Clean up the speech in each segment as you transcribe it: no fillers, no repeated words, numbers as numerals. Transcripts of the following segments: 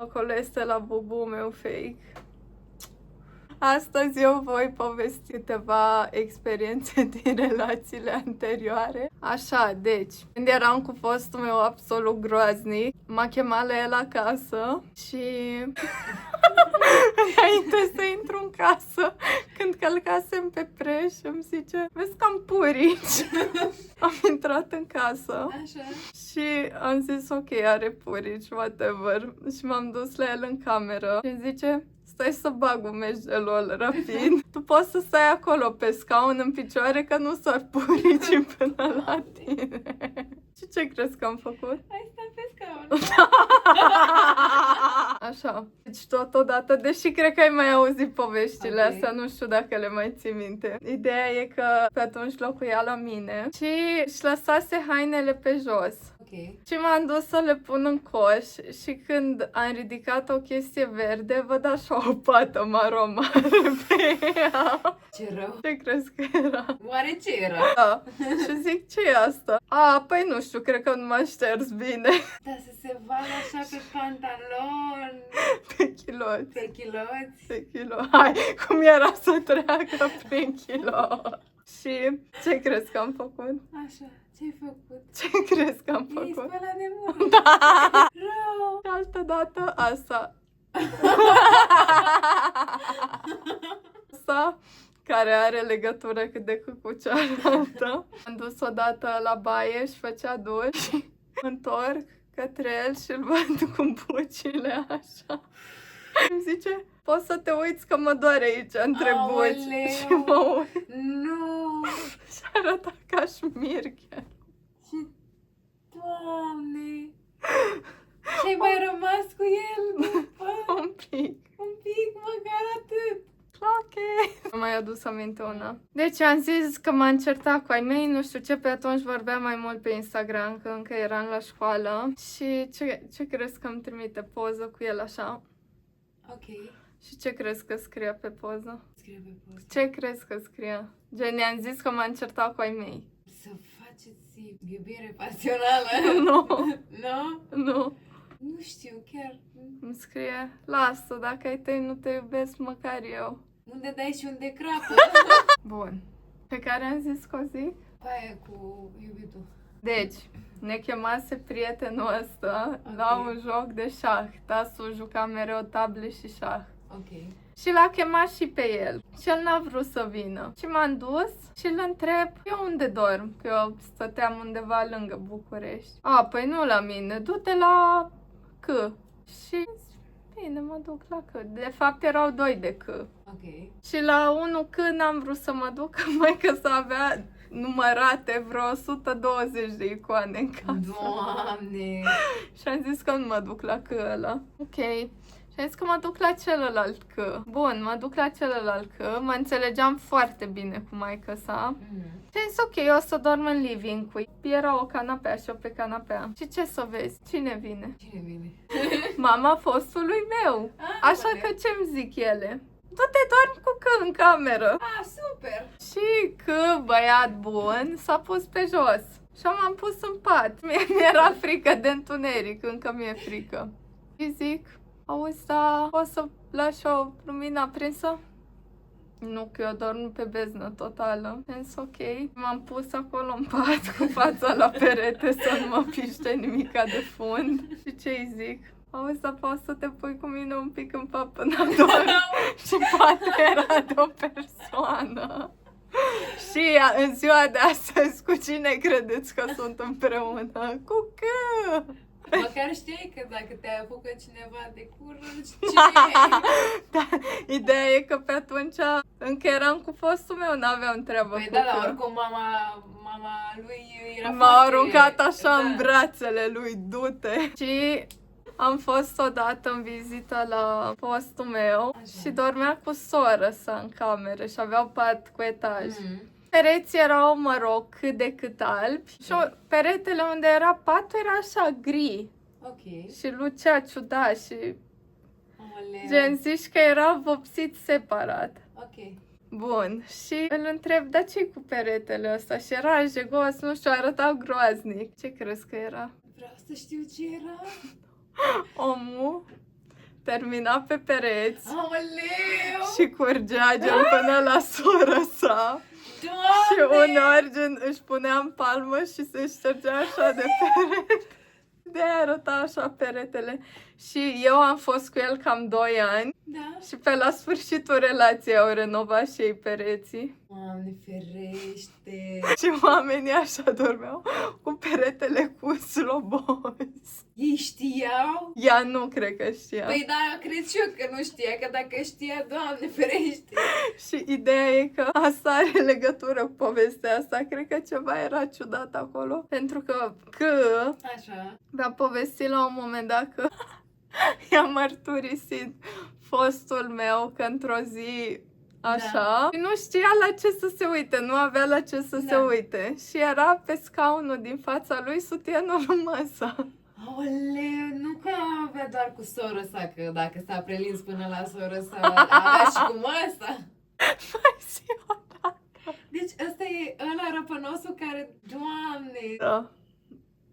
Acolo este la bubul meu fake. Astăzi eu voi povesti câteva experiențe din relațiile anterioare. Așa, deci, când eram cu fostul meu absolut groaznic, m-a chemat la el acasă și înainte să intru în casă, când călcasem pe preș, îmi zice: vezi că am purici. Am intrat în casă. Așa. Și am zis: ok, are purici, whatever. Și m-am dus la el în cameră și îmi zice: stai să bag un meci de LOL rapid. Tu poți să stai acolo pe scaun în picioare că nu s-ar purici până la tine. Și ce crezi că am făcut? Hai stai pe scaun. Așa. Deci totodată, deși cred că ai mai auzit poveștile astea, nu știu dacă le mai ții minte. Ideea e că pe atunci locuia la mine și își lăsase hainele pe jos. Și m-am dus să le pun în coș și când am ridicat o chestie verde, văd așa o pată maro mare pe ea. Ce rău. Ce crezi că era? Oare ce era? Da. Și zic: ce e asta? Păi nu știu, cred că nu m-a șters bine. Da, să se vadă așa pe pantalon. Pe chiloți. Pe chiloți. Pe kilo. Hai, cum era să treacă prin kilo. Și ce crezi că am făcut? Așa, ce-ai făcut? Ce crezi că am Ei făcut? spălat de mult. Da. Rău. Și altă dată asta. Asta care are legătură cât de cât cu cealaltă. Am dus odată la baie și făcea duș și mă întorc către el și îl văd cu bucile așa. Îmi zice: poți să te uiți că mă doare aici între buci. Și mă uit. Nu. Și arăta ca șmirche. Și, Doamne. Și-ai mai rămas cu el după? Un pic. Un pic, măcar atât. Ok. Am mai adus aminte una. Deci am zis că m-am certat cu ai mei, nu știu ce, pe atunci vorbeam mai mult pe Instagram, că încă eram la școală. Și ce crezi că îmi trimite poză cu el așa? Ok. Și ce crezi că scria pe poză? Scrie pe poză. Ce crezi că scria? Gen, i-am zis că m-am certat cu ai mei. Să faceți iubire pasională. Nu. Nu? Nu. Nu știu, chiar. Îmi scrie: lasă, dacă ai tăi nu te iubesc măcar eu. Unde dai și unde crapă? Bun. Pe care am zis că o zic? Aia cu iubitul. Deci, ne chemase prietenul ăsta la un joc de șah. Tasul juca mereu table și șah. Ok. Și l-a chemat și pe el. Și el n-a vrut să vină. Și m-am dus și îl întreb: eu unde dorm? Că eu stăteam undeva lângă București. Păi nu la mine, du-te la C. Și bine, mă duc la C. De fapt erau doi de C. Ok. Și la unul C n-am vrut să mă duc, mai că să avea numărate vreo 120 de icoane în casă. Doamne! Și am zis că nu mă duc la C ăla. Ok. Și am zis că mă duc la celălalt C. Bun, mă duc la celălalt C. Mă înțelegeam foarte bine cu maică sa. Și am zis: ok, eu o să dorm în living cu. Era o canapea și eu pe canapea. Și ce să vezi? Cine vine? Cine vine? Mama fostului meu. Așa că ce-mi zic ele? Du-te, dormi cu C în cameră. Super! Și că băiat bun s-a pus pe jos. Și m-am pus în pat. Mi-era frică de întuneric, încă mi-e frică. Și zic: auzi, da, o să lași o lumină aprinsă? Nu, că eu dorm pe beznă totală. Am zis: ok. M-am pus acolo în pat cu fața la perete să nu mă piște nimica de fund. Și ce-i zic? Auzi, dar poți să te pui cu mine un pic în pat până dorm? Și patul era de o persoană. Și în ziua de astăzi, cu cine credeți că sunt împreună? Cu C! Măcar știai că dacă te apucă cineva de curăț, ce Da, ideea e că pe atunci încă eram cu fostul meu, n-aveam treabă Păi cu da, C. dar oricum mama lui era M-a aruncat așa în da. brațele lui: du-te! Și am fost odată în vizită la fostul meu. Așa. Și dormea cu soră sa în cameră și aveau pat cu etaj. Pereții erau, mă rog, cât de cât albi și peretele unde era patul era așa gri Ok. și lucea ciudat și Aoleu. gen zici că era vopsit separat. Ok. Bun, și îl întreb: dar ce-i cu peretele ăsta? Și era jegos, nu știu, arăta groaznic. Ce crezi că era? Vreau să știu ce era. Omul termina pe pereți Aoleu! și curgea gen până la sora sa. Și Doamne! uneori gen își punea în palmă și se ștergea așa de perete. De-aia arăta așa peretele. Și eu am fost cu el cam 2 ani Da? și pe la sfârșitul relației au renovat și ei pereții. Doamne ferește! Și oamenii așa dormeau cu peretele cu slobos. Ei știau? Ea nu cred că știa. Păi da, cred și eu că nu știa, că dacă știa, Doamne ferește! Și ideea e că asta are legătură cu povestea asta. Cred că ceva era ciudat acolo. Pentru că Așa. mi-a povestit la un moment dat că i-a mărturisit fostul meu că într-o zi așa, și nu știa la ce să se uite, nu avea la ce să se uite. Și era pe scaunul din fața lui sutienul lui măsa. Aoleu, nu că avea doar cu soră sa, că dacă s-a prelins până la soră sa, avea și cu măsa. Mai zi o dată. Deci ăsta e ăla răpănosul care, Doamne, Da.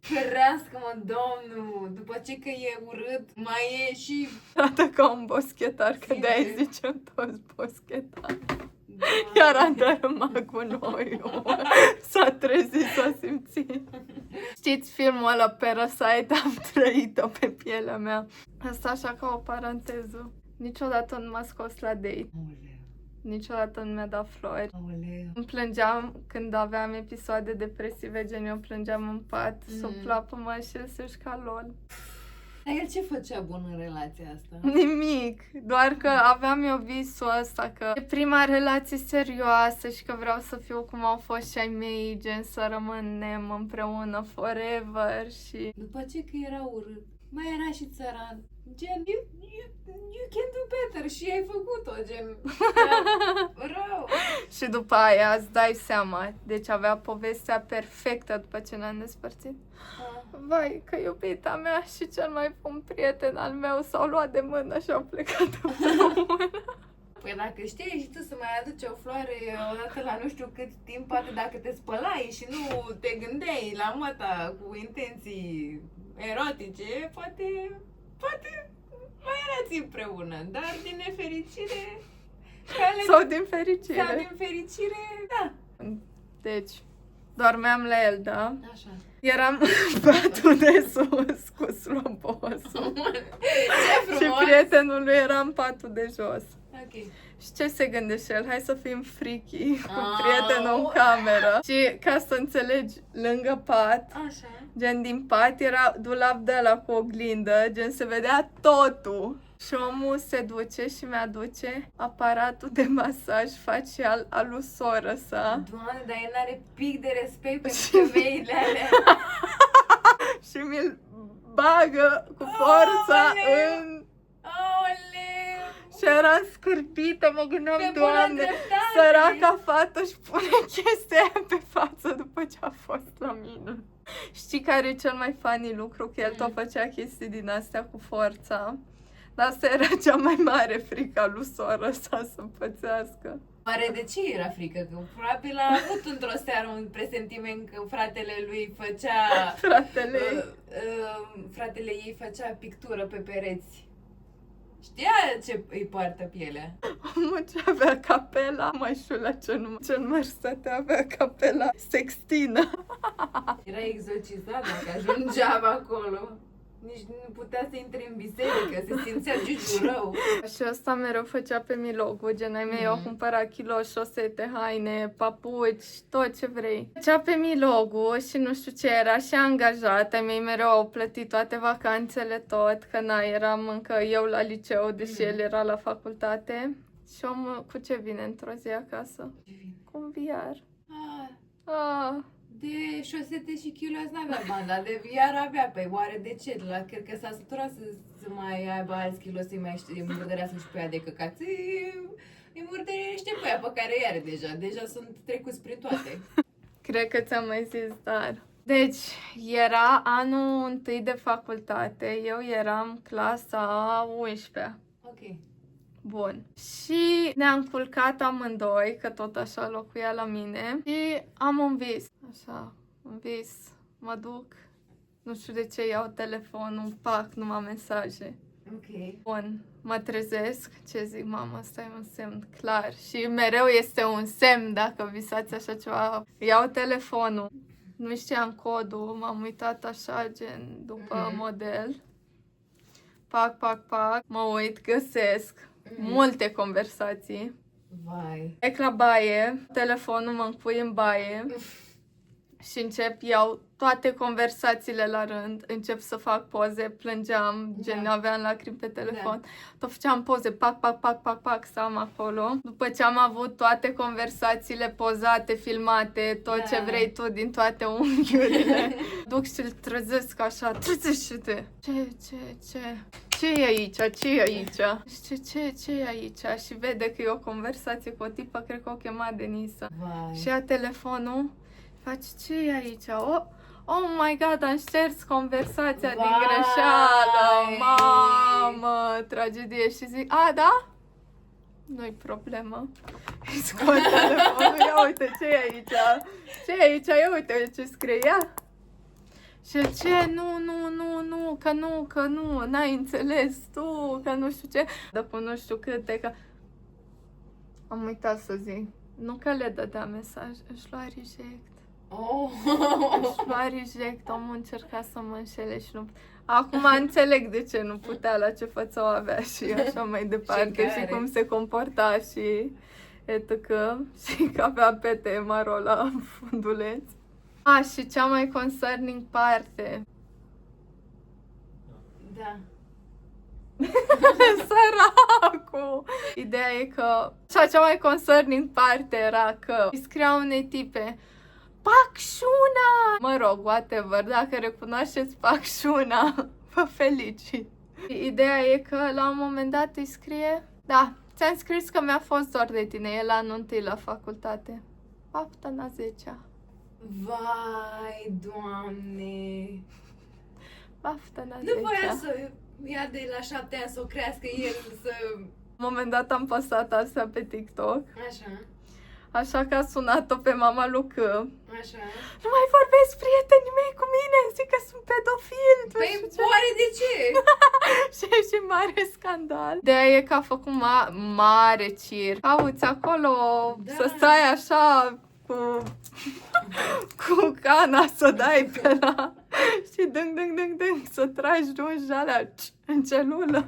ferească-mă, Domnul, după ce că e urât, mai e și... Arată ca un boschetar, că Sincer. de-aia zicem toți boschetari. Doamne. Iar a dărâmat cu noi. S-a trezit, s-a simțit. Știți filmul ăla Parasite? Am trăit-o pe pielea mea. Asta așa ca o paranteză. Niciodată nu m-a scos la date. Aoleu, Niciodată nu mi-a dat flori. aoleu. Îmi plângeam când aveam episoade depresive, gen eu plângeam în pat, suplapă-mă și el se juca LOL. Dar el ce făcea bun în relația asta? Nimic, doar că aveam eu visul ăsta că e prima relație serioasă și că vreau să fiu cum au fost și ai mei, gen să rămânem împreună forever și... După ce că era urât, mai era și țăran. Gen, you can do better și ai făcut-o, gen, rău. Și după aia îți dai seama, deci avea povestea perfectă după ce ne-am despărțit. Vai, că iubita mea și cel mai bun prieten al meu s-au luat de mână și au plecat împreună. Păi dacă știi și tu să mai aduci o floare odată la nu știu cât timp, poate dacă te spălai și nu te gândeai la măta cu intenții erotice, poate mai erați împreună, dar din nefericire... Sau din fericire. Sau din fericire, da. Deci, dormeam la el, da? Așa. Eram în patul de sus cu slobosul. Ce Și frumos! prietenul lui era în patul de jos. Ok. Și ce se gândește el? Hai să fim freaky cu Au. prietenul în cameră. Și ca să înțelegi, lângă pat, Așa. gen din pat era dulap de ăla cu oglindă, gen se vedea totul. Și omul se duce și mi-aduce aparatul de masaj facial al lui soră sa. Doamne, dar el are pic de respect pentru femeile alea. Și mi-l bagă cu forța Aoleu! în... Aoleu! Și eram scârpită, mă gândeam, Pe bună Doamne, dreptate! săraca fată își pune chestia aia pe față după ce a fost la mine. Știi care e cel mai funny lucru? Că el tot făcea chestii din astea cu forța. Dar asta era cea mai mare frică a lui soră sa să pățească. Oare de ce era frică? Că probabil a avut într-o seară un presentiment că fratele lui făcea... Fratele ei făcea pictură pe pereți. Știa ce îi poartă pielea. Omul ce avea capela, măișula cel mărsăte avea capela Sextina. Era exorcizat dacă ajungeam acolo. Nici nu putea să intre în biserică, se simțea giugiu rău. Și ăsta mereu făcea pe milogul, gen ai mei au cumpărat kilo, șosete, haine, papuci, tot ce vrei. Făcea pe milogul și nu știu ce era și angajat, ai mei mereu au plătit toate vacanțele tot, că na, eram încă eu la liceu, deși el era la facultate. Și omul cu ce vine într-o zi acasă? Cu un VR. Ah. De șosete și kilos n-avea bani, dar de VR avea. Păi oare de ce? Cred că s-a săturat să mai aibă alți kilos, să-i mai murdărească și pe ea de căcați. Îi murdărește pe ea pe care îi are deja. Deja sunt trecuți prin toate. Cred că ți-am mai zis, dar... Deci, era anul 1 de facultate, eu eram clasa 11-a. Ok. Bun. Și ne-am culcat amândoi, că tot așa locuia la mine. Și am un vis. Așa, un vis. Mă duc, nu știu de ce iau telefonul, pac, numai mesaje. Ok. Bun, mă trezesc, ce zic, mamă, ăsta e un semn clar. Și mereu este un semn dacă visați așa ceva. Iau telefonul, nu știam codul, m-am uitat așa, gen, după model. Pac, mă uit, găsesc multe conversații. Vai. Plec la baie, telefonul mă încui în baie și iau toate conversațiile la rând, încep să fac poze, plângeam, gen aveam lacrimi pe telefon, tot făceam poze, pac, stam acolo. După ce am avut toate conversațiile pozate, filmate, tot ce vrei tu din toate unghiurile, duc și îl trezesc așa, trezește-te! Ce e aici? Ce e aici? Și vede că e o conversație cu o tipă, cred că o chema Denisa. Vai. Și ia telefonul, face, ce e aici? Oh my god, am șters conversația din greșeală! Mamă, tragedie! Și zic, da? Nu-i problemă. Îi scot telefonul, ia uite, ce e aici? Ia uite ce scrie, ia! Și el, ce? Nu, că nu, n-ai înțeles tu, că nu știu ce. După nu știu câte, că... Am uitat să zic. Nu că le dădea mesaj, își lua reject. Își lua reject, omul încerca să mă înșele și nu... Acum înțeleg de ce nu putea, la ce fățău avea și așa mai departe și cum se comporta și etc. Și că avea pete maro la funduleț. Și cea mai concerning parte. Da. Săracu! Ideea e că cea mai concerning parte era că îi scria unei tipe Pacșuna! Mă rog, whatever, dacă recunoașteți Pacșuna, vă felicit. Ideea e că la un moment dat îi scrie ți-am scris că mi-a fost dor de tine, e la anul 1 la facultate. Baftă la 10-a. Vai, Doamne! Baftă la 10-a. Nu voia să ia de la 7 ani să o crească el, să... La un moment dat am postat asta pe TikTok. Așa. Așa că a sunat-o pe mama lui C. Așa. Nu mai vorbesc prietenii mei cu mine, zic că sunt pedofil. Păi, oare de ce? Și mare scandal. De-aia e că a făcut mare circ. Auzi, acolo să stai așa cu cana să dai pe la... și dâng, să tragi dungi alea în celulă.